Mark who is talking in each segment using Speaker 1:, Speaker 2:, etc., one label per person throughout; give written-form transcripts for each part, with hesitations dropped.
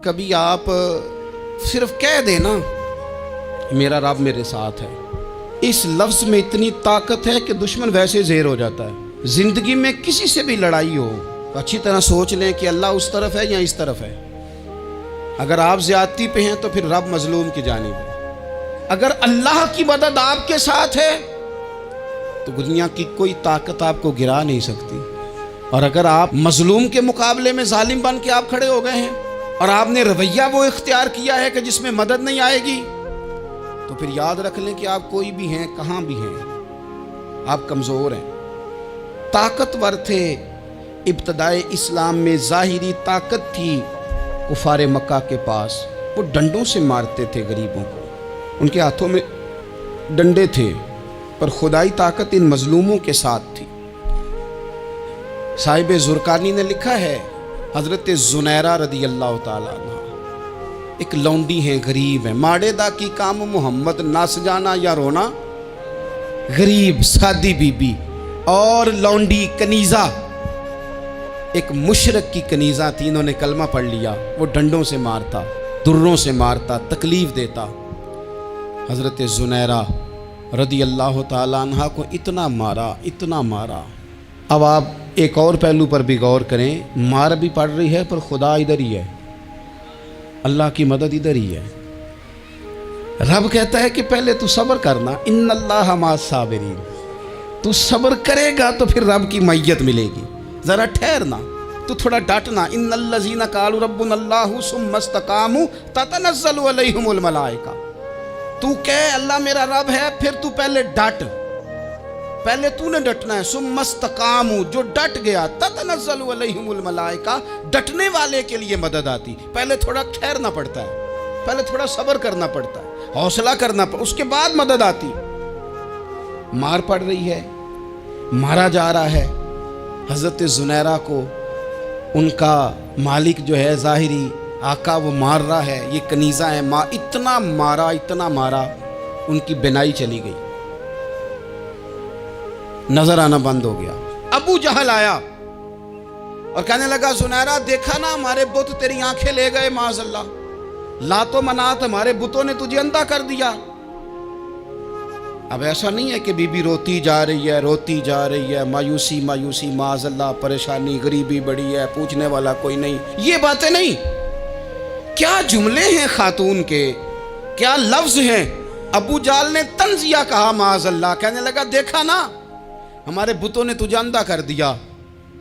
Speaker 1: کبھی آپ صرف کہہ دینا میرا رب میرے ساتھ ہے، اس لفظ میں اتنی طاقت ہے کہ دشمن ویسے زیر ہو جاتا ہے۔ زندگی میں کسی سے بھی لڑائی ہو تو اچھی طرح سوچ لیں کہ اللہ اس طرف ہے یا اس طرف ہے۔ اگر آپ زیادتی پہ ہیں تو پھر رب مظلوم کی جانب ہے۔ اگر اللہ کی مدد آپ کے ساتھ ہے تو دنیا کی کوئی طاقت آپ کو گرا نہیں سکتی، اور اگر آپ مظلوم کے مقابلے میں ظالم بن کے آپ کھڑے ہو گئے ہیں اور آپ نے رویہ وہ اختیار کیا ہے کہ جس میں مدد نہیں آئے گی، تو پھر یاد رکھ لیں کہ آپ کوئی بھی ہیں، کہاں بھی ہیں، آپ کمزور ہیں۔ طاقتور تھے ابتدائے اسلام میں، ظاہری طاقت تھی کفار مکہ کے پاس، وہ ڈنڈوں سے مارتے تھے غریبوں کو، ان کے ہاتھوں میں ڈنڈے تھے، پر خدائی طاقت ان مظلوموں کے ساتھ تھی۔ صاحب زرقانی نے لکھا ہے، حضرت زنیرہ رضی اللہ تعالیٰ عنہ ایک لونڈی ہیں، غریب ہیں، ماڑے دا کی کام محمد نس جانا یا رونا، غریب سادی بی بی اور لونڈی کنیزہ، ایک مشرک کی کنیزہ تھی، انہوں نے کلمہ پڑھ لیا، وہ ڈنڈوں سے مارتا، دروں سے مارتا، تکلیف دیتا۔ حضرت زنیرہ رضی اللہ تعالیٰ عنہ کو اتنا مارا، اتنا مارا۔ اب آپ ایک اور پہلو پر بھی غور کریں، مار بھی پڑ رہی ہے پر خدا ادھر ہی ہے، اللہ کی مدد ادھر ہی ہے۔ رب کہتا ہے کہ پہلے تو صبر کرنا، ان اللہ مع الصابرین، تو صبر کرے گا تو پھر رب کی معیت ملے گی، ذرا ٹھہرنا، تو تھوڑا ڈٹنا۔ ان الذین قالوا ربنا اللہ ثم استقاموا تتنزل علیہم الملائکہ، تو کہے اللہ میرا رب ہے، پھر تو پہلے ڈٹ، پہلے تو نے ڈٹنا ہے۔ ثم استقاموا، جو ڈٹ گیا، تتنزل علیہم الملائکہ، ڈٹنے والے کے لیے مدد آتی، پہلے تھوڑا ٹھہرنا پڑتا ہے، پہلے تھوڑا صبر کرنا پڑتا ہے، حوصلہ کرنا پڑتا، اس کے بعد مدد آتی۔ مار پڑ رہی ہے، مارا جا رہا ہے حضرت زنیرہ کو، ان کا مالک جو ہے ظاہری آقا وہ مار رہا ہے، یہ کنیزہ ہے، اتنا مارا، اتنا مارا، ان کی بینائی چلی گئی، نظر آنا بند ہو گیا۔ ابو جہل آیا اور کہنے لگا زنیرہ دیکھا نا ہمارے بت تیری آنکھیں لے گئے، معاذ اللہ، لات و منات ہمارے بتوں نے تجھے اندھا کر دیا۔ اب ایسا نہیں ہے کہ بی بی روتی جا رہی ہے، روتی جا رہی ہے، مایوسی مایوسی، معاذ اللہ، پریشانی، غریبی بڑی ہے، پوچھنے والا کوئی نہیں، یہ باتیں نہیں۔ کیا جملے ہیں خاتون کے، کیا لفظ ہیں۔ ابو جہل نے تنزیہ کہا، معاذ اللہ، کہنے لگا دیکھا نا ہمارے بتوں نے تجھے اندھا کر دیا۔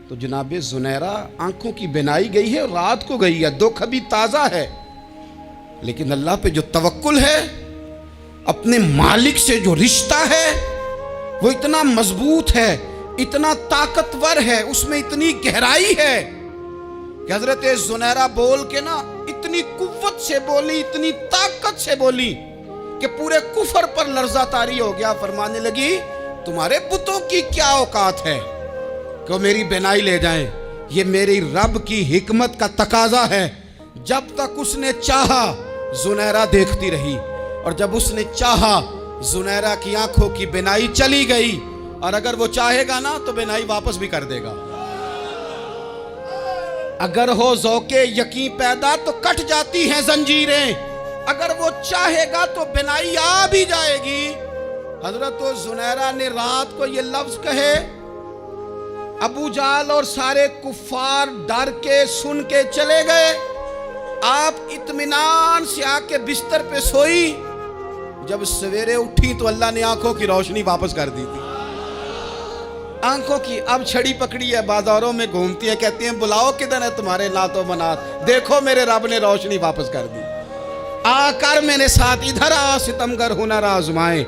Speaker 1: تو جناب زنیرہ آنکھوں کی بینائی گئی ہے، رات کو گئی ہے، دکھ ابھی تازہ ہے، لیکن اللہ پہ جو توکل ہے، اپنے مالک سے جو رشتہ ہے، وہ اتنا مضبوط ہے، اتنا طاقتور ہے، اس میں اتنی گہرائی ہے کہ حضرت زنیرہ بول کے نا اتنی قوت سے بولی، اتنی طاقت سے بولی کہ پورے کفر پر لرزہ طاری ہو گیا۔ فرمانے لگی تمہارے بتوں کی کیا اوقات ہے کہ وہ میری بینائی لے جائیں، یہ میری رب کی حکمت کا تقاضا ہے۔ جب تک اس نے چاہا زنیرہ دیکھتی رہی، اور جب اس نے چاہا زنیرہ کی آنکھوں کی بینائی چلی گئی، اور اگر وہ چاہے گا نا تو بینائی واپس بھی کر دے گا۔ اگر ہو ذوق یقین پیدا تو کٹ جاتی ہیں زنجیریں، اگر وہ چاہے گا تو بینائی آ بھی جائے گی۔ حضرت زنیرہ نے رات کو یہ لفظ کہے، ابو جہل اور سارے کفار ڈر کے سن کے چلے گئے، آپ اطمینان سے آ کے بستر پہ سوئی۔ جب سویرے اٹھی تو اللہ نے آنکھوں کی روشنی واپس کر دی تھی، آنکھوں کی اب چھڑی پکڑی ہے، بازاروں میں گھومتی ہے، کہتی ہیں بلاؤ کدھر ہے تمہارے لات و منات، دیکھو میرے رب نے روشنی واپس کر دی، آ کر میرے ساتھ ادھر آ، ستمگر ہنر آزمائیں،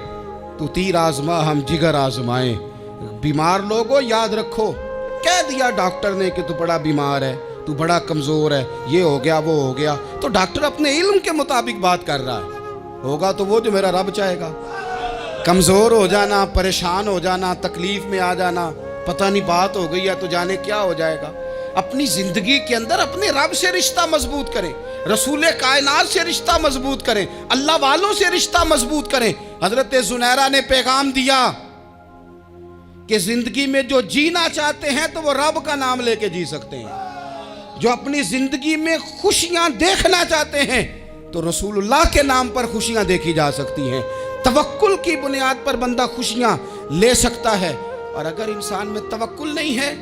Speaker 1: تو تیر آزما ہم جگر آزمائیں۔ بیمار لوگوں یاد رکھو، کہہ دیا ڈاکٹر نے کہ تو بڑا بیمار ہے، تو بڑا کمزور ہے، یہ ہو گیا وہ ہو گیا، تو ڈاکٹر اپنے علم کے مطابق بات کر رہا ہے، ہوگا تو وہ جو میرا رب چاہے گا۔ کمزور ہو جانا، پریشان ہو جانا، تکلیف میں آ جانا، پتہ نہیں بات ہو گئی ہے تو جانے کیا ہو جائے گا۔ اپنی زندگی کے اندر اپنے رب سے رشتہ مضبوط کریں، رسول کائنات سے رشتہ مضبوط کریں، اللہ والوں سے رشتہ مضبوط کریں۔ حضرت زنیرہ نے پیغام دیا کہ زندگی میں جو جینا چاہتے ہیں تو وہ رب کا نام لے کے جی سکتے ہیں، جو اپنی زندگی میں خوشیاں دیکھنا چاہتے ہیں تو رسول اللہ کے نام پر خوشیاں دیکھی جا سکتی ہیں. توکل کی بنیاد پر بندہ خوشیاں لے سکتا ہے. اور اگر انسان میں توکل نہیں ہے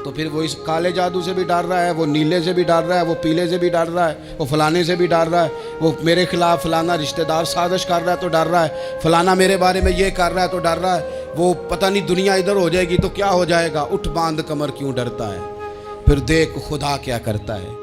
Speaker 1: تو پھر وہ اس کالے جادو سے بھی ڈر رہا ہے, وہ نیلے سے بھی ڈر رہا ہے, وہ پیلے سے بھی ڈر رہا ہے, وہ فلانے سے بھی ڈر رہا ہے, وہ میرے خلاف فلانا رشتہ دار سازش کر رہا ہے تو ڈر رہا ہے, فلانا میرے بارے میں یہ کر رہا ہے تو ڈر رہا ہے, وہ پتہ نہیں دنیا ادھر ہو جائے گی تو کیا ہو جائے گا. اٹھ باندھ کمر کیوں ڈرتا ہے, پھر دیکھ خدا کیا کرتا ہے.